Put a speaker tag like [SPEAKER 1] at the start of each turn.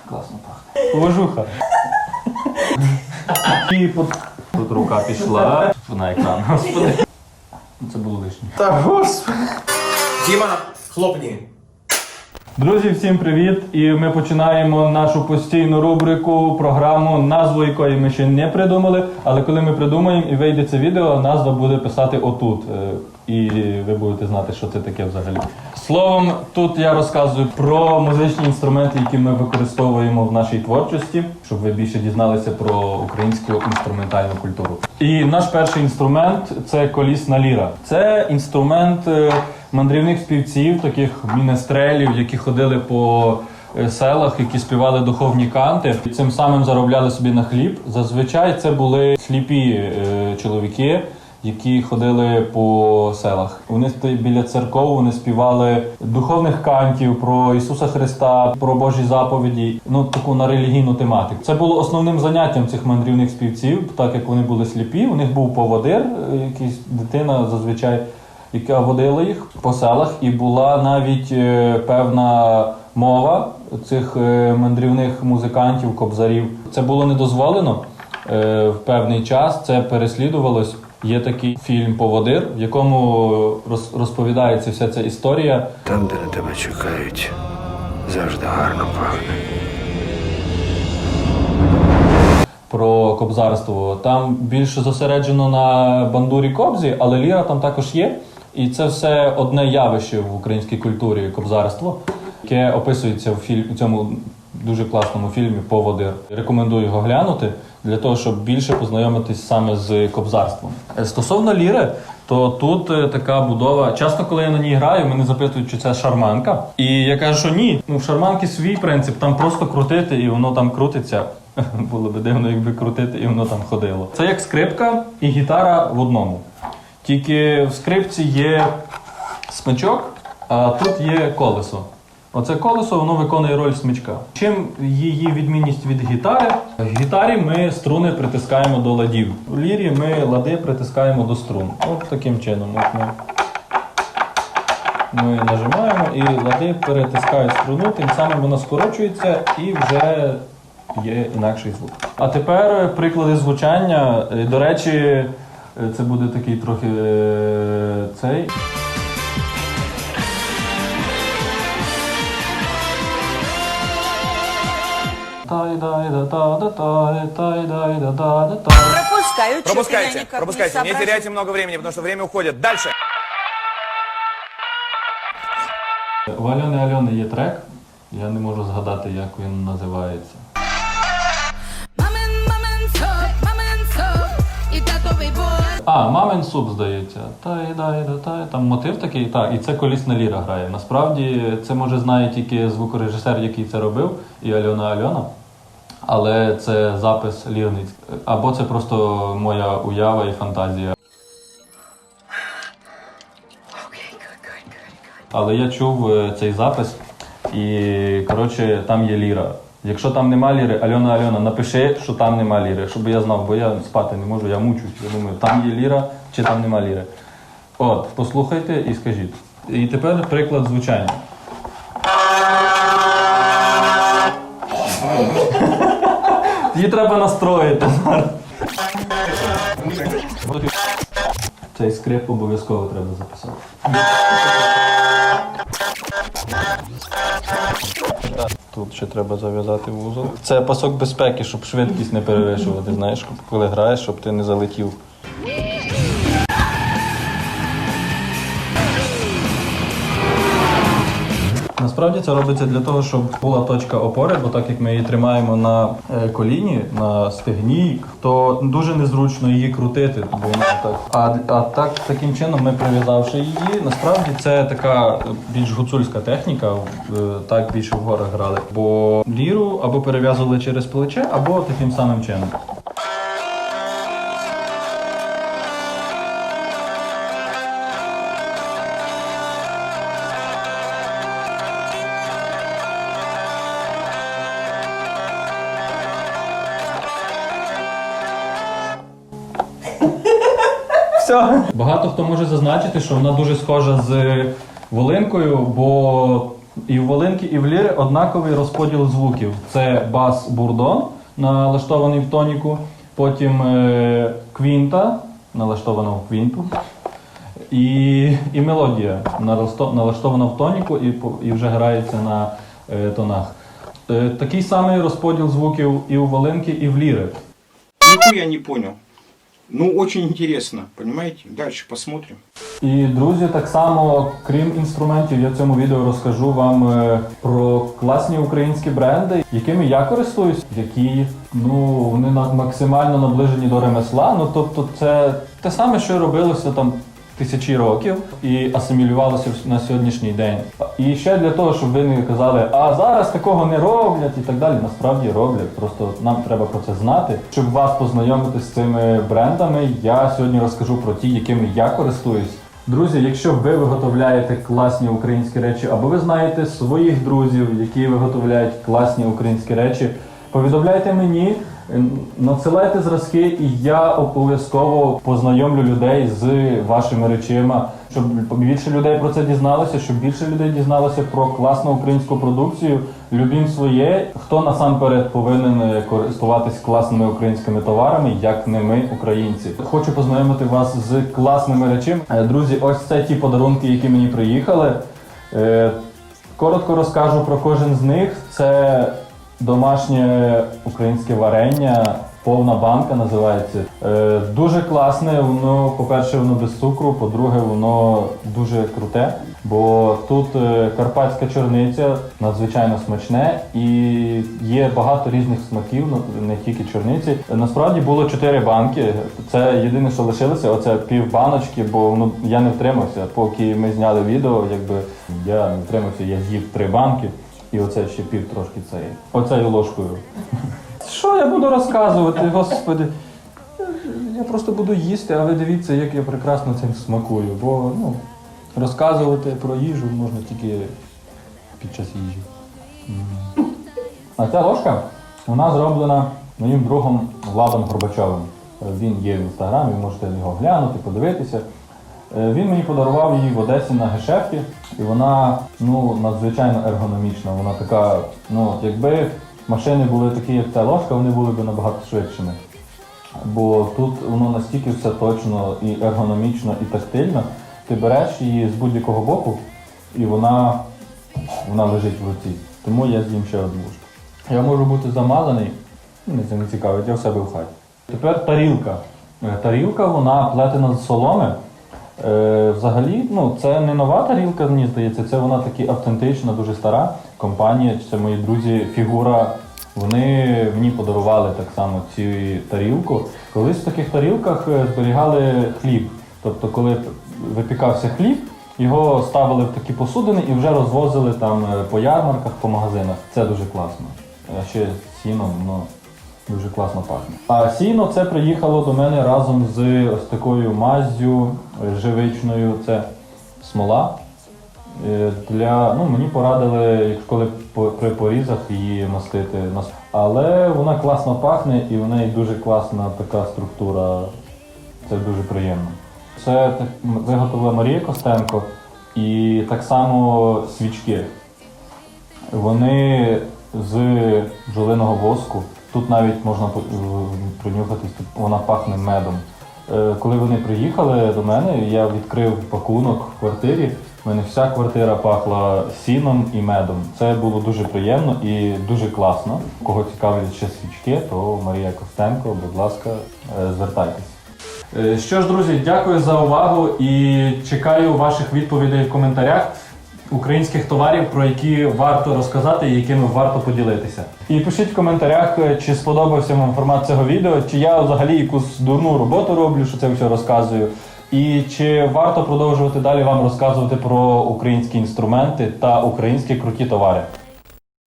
[SPEAKER 1] Класно пахне. Поважуха. І тут рука пішла. На екран, господи. Це було лишнє.
[SPEAKER 2] Та господи. Діма, хлопні.
[SPEAKER 1] Друзі, всім привіт! І ми починаємо нашу постійну рубрику, програму, назву якої ми ще не придумали, але коли ми придумаємо і вийде це відео, назва буде писати отут. І ви будете знати, що це таке взагалі. Словом, тут я розказую про музичні інструменти, які ми використовуємо в нашій творчості, щоб ви більше дізналися про українську інструментальну культуру. І наш перший інструмент – це колісна ліра. Це інструмент мандрівних співців, таких мінестрелів, які ходили по селах, які співали духовні канти. Цим самим заробляли собі на хліб. Зазвичай це були сліпі чоловіки, які ходили по селах. Вони біля церков, вони співали духовних кантів про Ісуса Христа, про Божі заповіді, таку на релігійну тематику. Це було основним заняттям цих мандрівних співців, так як вони були сліпі. У них був поводир, якась дитина зазвичай, яка водила їх по селах, і була навіть певна мова цих мандрівних музикантів, кобзарів. Це було не дозволено в певний час, це переслідувалось. Є такий фільм «Поводир», в якому розповідається вся ця історія.
[SPEAKER 3] Там, де на тебе чекають, завжди гарно пахне.
[SPEAKER 1] Про кобзарство. Там більше зосереджено на бандурі кобзі, але ліра там також є. І це все одне явище в українській культурі – кобзарство, яке описується в цьому дуже класному фільмі «Поводир». Рекомендую його глянути, для того, щоб більше познайомитись саме з кобзарством. Стосовно ліри, то тут така будова. Часто, коли я на ній граю, мене запитують, чи це шарманка. І я кажу, що ні. В шарманки свій принцип, там просто крутити, і воно там крутиться. Було б дивно, якби крутити, і воно там ходило. Це як скрипка і гітара в одному. Тільки в скрипці є смичок, а тут є колесо. Оце колесо, воно виконує роль смичка. Чим її відмінність від гітари? В гітарі ми струни притискаємо до ладів. У лірі ми лади притискаємо до струн. От таким чином. Ми нажимаємо і лади перетискають струну, тим самим вона скорочується і вже є інакший звук. А тепер приклади звучання. До речі, це буде такий трохи цей.
[SPEAKER 2] Пропускайте, не теряйте много времени, потому что время уходит. Дальше.
[SPEAKER 1] У Альони є трек, я не можу згадати, як він називається. «Мамин суп», здається. Там мотив такий, і це колісна ліра грає. Насправді, це може знає тільки звукорежисер, який це робив, і Альона. Але це запис лірний. Або це просто моя уява і фантазія. Але я чув цей запис, і, там є ліра. Якщо там нема ліри, Альона, напиши, що там нема ліри, щоб я знав, бо я спати не можу, я мучусь. Я думаю, там є ліра чи там нема ліри. Послухайте і скажіть. І тепер приклад звучання. Її треба настроїти. Цей скрип обов'язково треба записати. Тут ще треба зав'язати вузол. Це пасок безпеки, щоб швидкість не перевищувати, знаєш, коли граєш, щоб ти не залетів. Насправді це робиться для того, щоб була точка опори, бо так як ми її тримаємо на коліні, на стегні, то дуже незручно її крутити, бо вона так. Таким чином ми, прив'язавши її, насправді це така більш гуцульська техніка, так більше в горах грали. Бо ліру або перев'язували через плече, або таким самим чином. Багато хто може зазначити, що вона дуже схожа з волинкою, бо І в волинки, і в ліри однаковий розподіл звуків. Це бас-бурдон, налаштований в тоніку, потім квінта, налаштована в квінту, і мелодія, налаштована в тоніку і вже грається на тонах. Такий самий розподіл звуків і у волинки, і в ліри.
[SPEAKER 4] Нихуя не понял. Ну, очень интересно, понимаете? Дальше посмотрим.
[SPEAKER 1] І, друзі, так само, крім інструментів, я в цьому відео розкажу вам про класні українські бренди, якими я користуюсь, які, вони максимально наближені до ремесла. Тобто це те саме, що робилося там тисячі років і асимілювалося на сьогоднішній день. І ще для того, щоб ви не казали, а зараз такого не роблять і так далі. Насправді роблять, просто нам треба про це знати. Щоб вас познайомити з цими брендами, я сьогодні розкажу про ті, якими я користуюсь. Друзі, якщо ви виготовляєте класні українські речі, або ви знаєте своїх друзів, які виготовляють класні українські речі, повідомляйте мені, надсилайте зразки, і я обов'язково познайомлю людей з вашими речима, щоб більше людей про це дізналося, щоб більше людей дізналося про класну українську продукцію. Любім своє. Хто насамперед повинен користуватись класними українськими товарами, як не ми, українці. Хочу познайомити вас з класними речами. Друзі, ось це ті подарунки, які мені приїхали. Коротко розкажу про кожен з них. Це домашнє українське варення, повна банка називається. Дуже класне, воно, по-перше, воно без цукру, по-друге, воно дуже круте, бо тут карпатська чорниця, надзвичайно смачне, і є багато різних смаків, не тільки чорниці. Насправді було 4 банки, це єдине, що лишилося, оце пів баночки, бо я не втримався, поки ми зняли відео, я не втримався, я з'їв 3 банки. І оце ще пів трошки цієї. Оцею ложкою. Що я буду розказувати, господи? Я просто буду їсти, а ви дивіться, як я прекрасно цим смакую. Бо, розказувати про їжу можна тільки під час їжі. А ця ложка, вона зроблена моїм другом Владом Горбачовим. Він є в інстаграмі, ви можете його глянути, подивитися. Він мені подарував її в Одесі на гешефті, і вона надзвичайно ергономічна. Вона така, якби машини були такі, як ця ложка, вони були б набагато швидшими. Бо тут воно настільки все точно і ергономічно, і тактильно. Ти береш її з будь-якого боку, і вона лежить в руці. Тому я з'їм ще одну ложку. Я можу бути замазаний, мені це не цікавить, я в себе в хаті. Тепер тарілка. Тарілка, вона плетена з соломи. Взагалі, це не нова тарілка, мені здається, це вона таки автентична, дуже стара компанія, це мої друзі Фігура, вони мені подарували так само цю тарілку. Колись в таких тарілках зберігали хліб, тобто коли випікався хліб, його ставили в такі посудини і вже розвозили там по ярмарках, по магазинах. Це дуже класно. А ще сіном, дуже класно пахне. А сіно це приїхало до мене разом з ось такою маззю живичною. Це смола. Мені порадили, коли при порізах її мастити. Але вона класно пахне і в неї дуже класна така структура. Це дуже приємно. Це виготовила Марія Костенко і так само свічки. Вони з бджолиного воску. Тут навіть можна принюхатись, вона пахне медом. Коли вони приїхали до мене, я відкрив пакунок в квартирі, в мене вся квартира пахла сіном і медом. Це було дуже приємно і дуже класно. Кого цікавлять ще свічки, то Марія Костенко, будь ласка, звертайтесь. Що ж, друзі, дякую за увагу і чекаю ваших відповідей в коментарях. Українських товарів, про які варто розказати і якими варто поділитися. І пишіть в коментарях, чи сподобався вам формат цього відео, чи я взагалі якусь дурну роботу роблю, що це все розказую, і чи варто продовжувати далі вам розказувати про українські інструменти та українські круті товари.